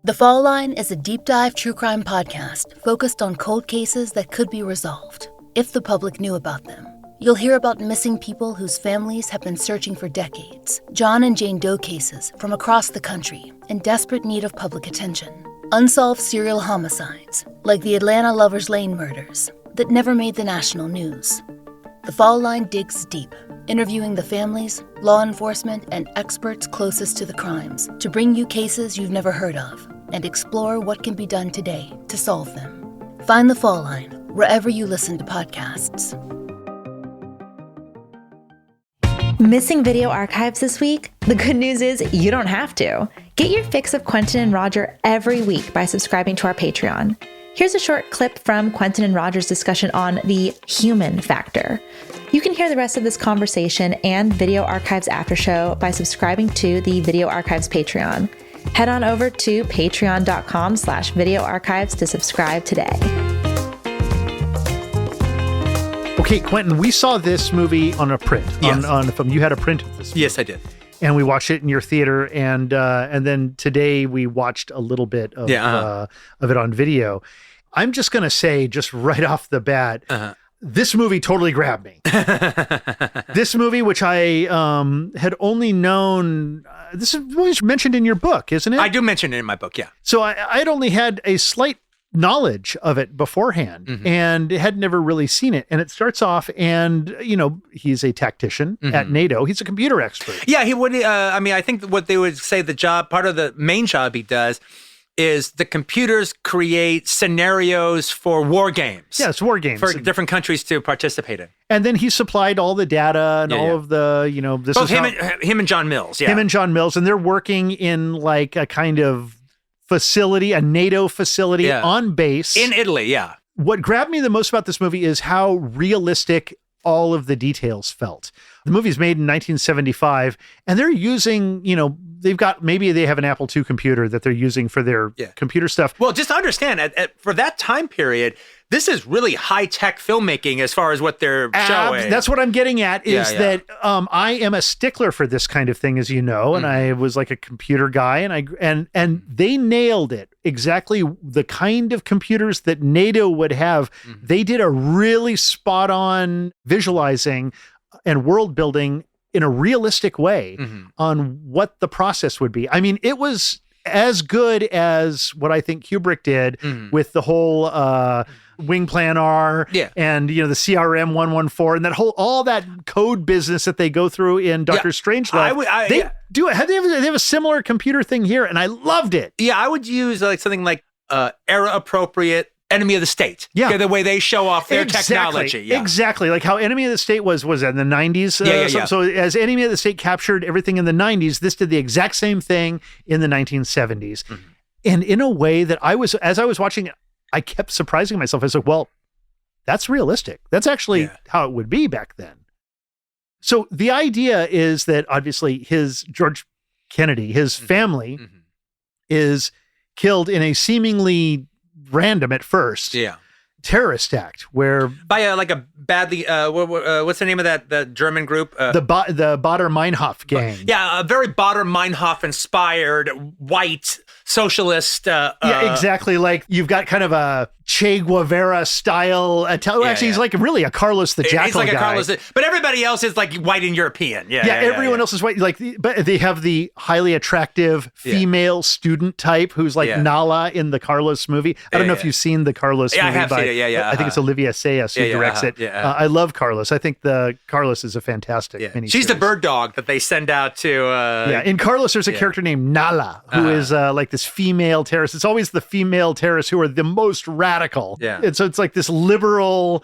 The Fall Line is a deep dive true crime podcast focused on cold cases that could be resolved if the public knew about them. You'll hear about missing people whose families have been searching for decades, John and Jane Doe cases from across the country in desperate need of public attention, unsolved serial homicides like the Atlanta Lovers Lane murders that never made the national news. The Fall Line digs deep, interviewing the families, law enforcement, and experts closest to the crimes to bring you cases you've never heard of and explore what can be done today to solve them. Find The Fall Line wherever you listen to podcasts. Missing video archives this week? The good news is you don't have to. Get your fix of Quentin and Roger every week by subscribing to our Patreon. Here's a short clip from Quentin and Roger's discussion on the human factor. You can hear the rest of this conversation and Video Archives after show by subscribing to the Video Archives Patreon. Head on over to patreon.com/Video Archives to subscribe today. Okay, Quentin, we saw this movie on a print. Yes. You had a print of this movie. Yes, I did. And we watched it in your theater, and then today we watched a little bit of it on video. I'm just going to say, just right off the bat, this movie totally grabbed me. This movie, which I had only known, this is mentioned in your book, isn't it? I do mention it in my book, yeah. So I had only had a slight knowledge of it beforehand and had never really seen it. And it starts off and, he's a tactician at NATO. He's a computer expert. Yeah, he would. I think what they would say part of the main job he does is the computers create scenarios for war games. Yeah, it's war games. For different countries to participate in. And then he supplied all the data and all of the, this Both is him and John Mills, yeah. Him and John Mills, and they're working in like a kind of facility, a NATO facility on base. In Italy, yeah. What grabbed me the most about this movie is how realistic all of the details felt. The movie's made in 1975, and they're using, maybe they have an Apple II computer that they're using for their computer stuff. Well, just to understand, for that time period, this is really high-tech filmmaking as far as what they're showing. That's what I'm getting at, is that I am a stickler for this kind of thing, as you know, and I was like a computer guy, and they nailed it. Exactly the kind of computers that NATO would have. They did a really spot-on visualizing and world building in a realistic way on what the process would be. I mean, it was as good as what I think Kubrick did with the whole Wing Plan R and, the CRM 114 and all that code business that they go through in Doctor Strangelove. They have a similar computer thing here, and I loved it. Yeah, I would use something like era appropriate Enemy of the State. Yeah. The way they show off their technology. Yeah. Exactly. Like how Enemy of the State was in the 90s. So as Enemy of the State captured everything in the 90s, this did the exact same thing in the 1970s. And in a way that as I was watching it, I kept surprising myself. I said, well, that's realistic. That's actually how it would be back then. So the idea is that obviously George Kennedy, his family is killed in a seemingly random at first terrorist act where by a badly what's the name of that German group, the Baader-Meinhof gang. A very Baader-Meinhof inspired white socialist exactly. Like you've got kind of a Che Guevara style he's like really a Carlos the Jackal. He's like guy. a Carlos, but everybody else is like white and European. Everyone else is white. But they have the highly attractive female student type who's like Nala in the Carlos movie. I don't know if you've seen the Carlos movie. I have seen it. I think it's Olivia Sayas who directs it. I love Carlos. I think the Carlos is a fantastic miniseries. She's the bird dog that they send out to. In Carlos, there's a character named Nala who is like this female terrorist. It's always the female terrorists who are the most radical. And so it's like this liberal,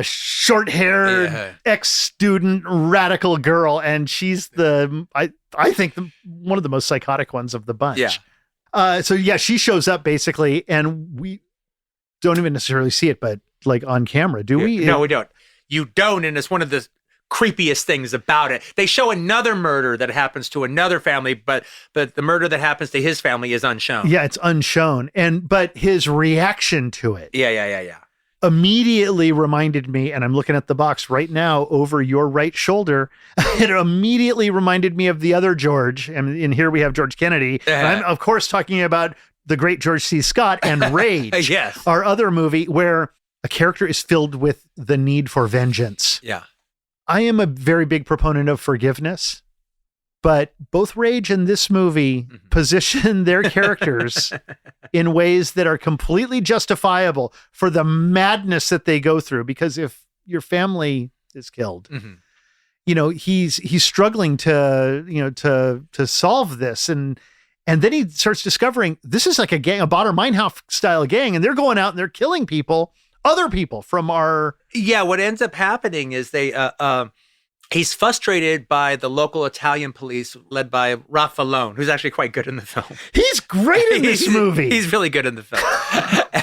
short-haired ex-student radical girl, and she's I think one of the most psychotic ones of the bunch. She shows up basically, and we don't even necessarily see it, but like on camera, do we? No, we don't. You don't, and it's one of the creepiest things about it. They show another murder that happens to another family, but the murder that happens to his family is unshown. Yeah, it's unshown. But his reaction to it. Yeah. immediately reminded me, and I'm looking at the box right now over your right shoulder, it immediately reminded me of the other George. And in here we have George Kennedy. And I'm, of course, talking about the great George C. Scott and Rage, Yes. our other movie where a character is filled with the need for vengeance. Yeah. I am a very big proponent of forgiveness, but both Rage and this movie position their characters in ways that are completely justifiable for the madness that they go through. Because if your family is killed, you know, he's struggling to solve this. And then he starts discovering this is like a gang, a Bader Meinhof style gang, and they're going out and they're killing people, other people from our. Yeah. What ends up happening is he's frustrated by the local Italian police led by Ralph Vallone, who's actually quite good in the film. He's great in this movie. He's really good in the film.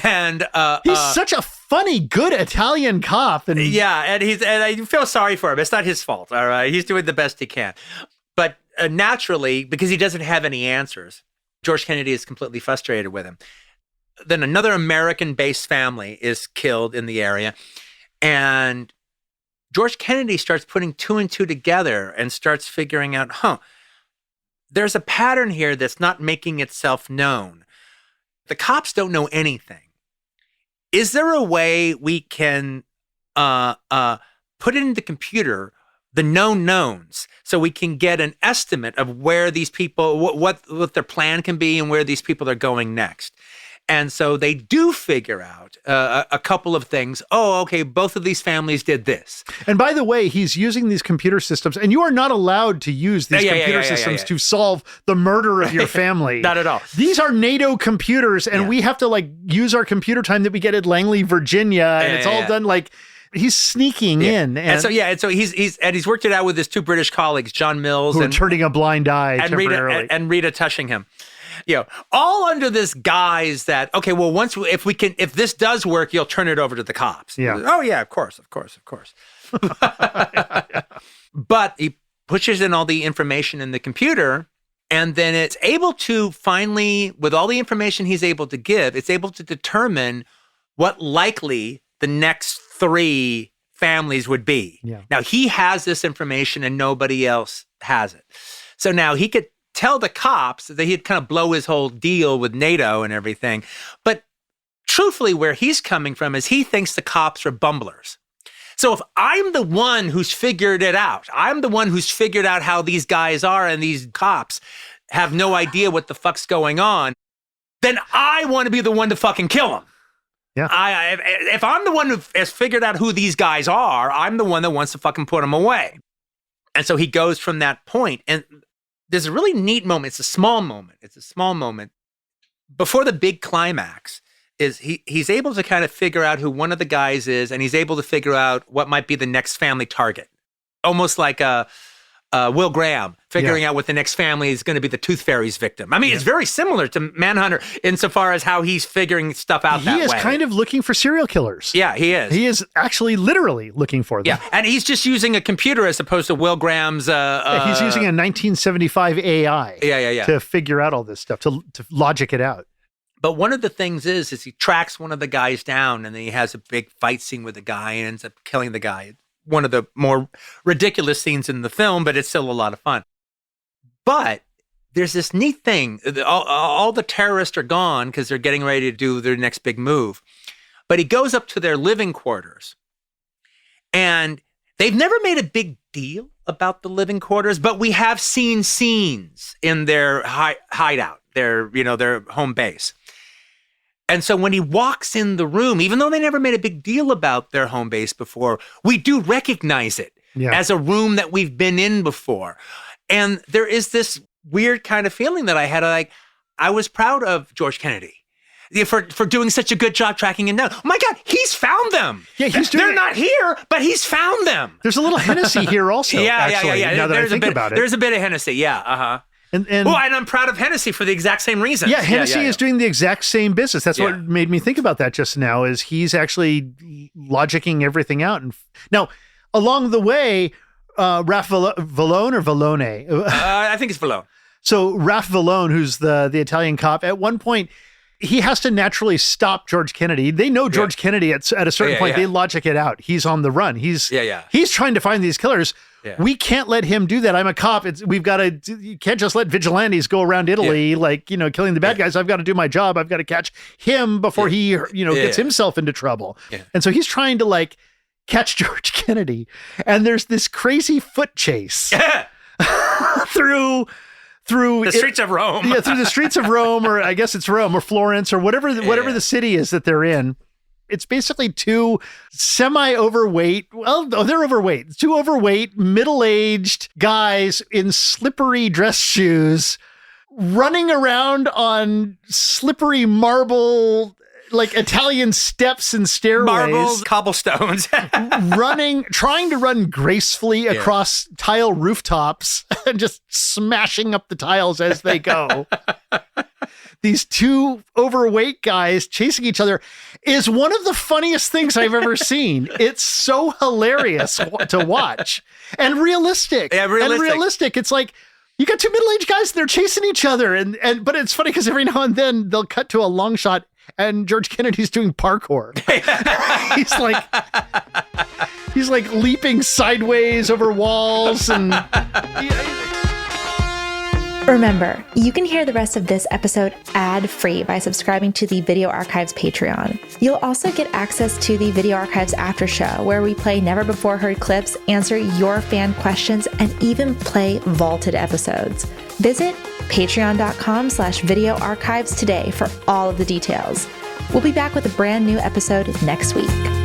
And he's such a funny, good Italian cop. And I feel sorry for him. It's not his fault. All right. He's doing the best he can. But naturally, because he doesn't have any answers, George Kennedy is completely frustrated with him. Then another American-based family is killed in the area. And George Kennedy starts putting two and two together and starts figuring out, there's a pattern here that's not making itself known. The cops don't know anything. Is there a way we can put it in the computer, the known knowns, so we can get an estimate of where these people, what their plan can be and where these people are going next? And so they do figure out a couple of things. Oh, okay, both of these families did this. And by the way, he's using these computer systems, and you are not allowed to use these computer systems to solve the murder of your family. Not at all. These are NATO computers, and we have to use our computer time that we get at Langley, Virginia, and it's all done like. He's sneaking in, and so he's worked it out with his two British colleagues, John Mills, who are turning a blind eye temporarily, and Rita Tushingham. All under this guise that, okay, well, if this does work, you'll turn it over to the cops. Yeah. Oh yeah, of course. But he pushes in all the information in the computer, and then it's able to finally, with all the information he's able to give, it's able to determine what likely the next three families would be. Yeah. Now he has this information and nobody else has it. So now he could tell the cops that he'd kind of blow his whole deal with NATO and everything. But truthfully, where he's coming from is he thinks the cops are bumblers. So if I'm the one who's figured it out, I'm the one who's figured out how these guys are and these cops have no idea what the fuck's going on, then I want to be the one to fucking kill them. Yeah. If I'm the one who has figured out who these guys are, I'm the one that wants to fucking put them away. And so he goes from that point. And there's a really neat moment. It's a small moment. Before the big climax is he's able to kind of figure out who one of the guys is, and he's able to figure out what might be the next family target. Almost like Will Graham figuring out what the next family is going to be the Tooth Fairy's victim. I mean, it's very similar to Manhunter insofar as how he's figuring stuff out that way. He is kind of looking for serial killers. Yeah, he is. He is actually literally looking for them. Yeah, and he's just using a computer as opposed to Will Graham's... he's using a 1975 AI to figure out all this stuff, to logic it out. But one of the things is he tracks one of the guys down, and then he has a big fight scene with the guy and ends up killing the guy. One of the more ridiculous scenes in the film, but it's still a lot of fun. But there's this neat thing. All the terrorists are gone because they're getting ready to do their next big move. But he goes up to their living quarters. And they've never made a big deal about the living quarters, but we have seen scenes in their hideout, their home base. And so when he walks in the room, even though they never made a big deal about their home base before, we do recognize it as a room that we've been in before. And there is this weird kind of feeling that I had, like, I was proud of George Kennedy for doing such a good job tracking him down. Oh my God, he's found them. Yeah, they're not here, but he's found them. There's a little Hennessy here also. Now that I think about it. There's a bit of Hennessy, And I'm proud of Hennessy for the exact same reason. Yeah, Hennessy is doing the exact same business. That's what made me think about that just now, is he's actually logicking everything out. And now, along the way, Ralph Vallone or Vallone? I think it's Vallone. So Ralph Vallone, who's the Italian cop, at one point, he has to naturally stop George Kennedy. They know George Kennedy at a certain point. They logic it out. He's on the run. He's trying to find these killers. Yeah. We can't let him do that. I'm a cop. We've got to. You can't just let vigilantes go around Italy killing the bad guys. I've got to do my job. I've got to catch him before he gets himself into trouble. Yeah. And so he's trying to catch George Kennedy. And there's this crazy foot chase through the streets of Rome. Through the streets of Rome, or I guess it's Rome or Florence or whatever the city is that they're in. It's basically two semi-overweight, they're overweight, two overweight, middle-aged guys in slippery dress shoes running around on slippery marble, Italian steps and stairways. Marbles, cobblestones. trying to run gracefully across tile rooftops and just smashing up the tiles as they go. These two overweight guys chasing each other is one of the funniest things I've ever seen. It's so hilarious to watch and realistic. Yeah, realistic. It's you got two middle-aged guys, they're chasing each other. But it's funny because every now and then they'll cut to a long shot and George Kennedy's doing parkour. he's leaping sideways over walls and... Remember, you can hear the rest of this episode ad-free by subscribing to the Video Archives Patreon. You'll also get access to the Video Archives After Show, where we play never-before-heard clips, answer your fan questions, and even play vaulted episodes. Visit patreon.com/videoarchives today for all of the details. We'll be back with a brand new episode next week.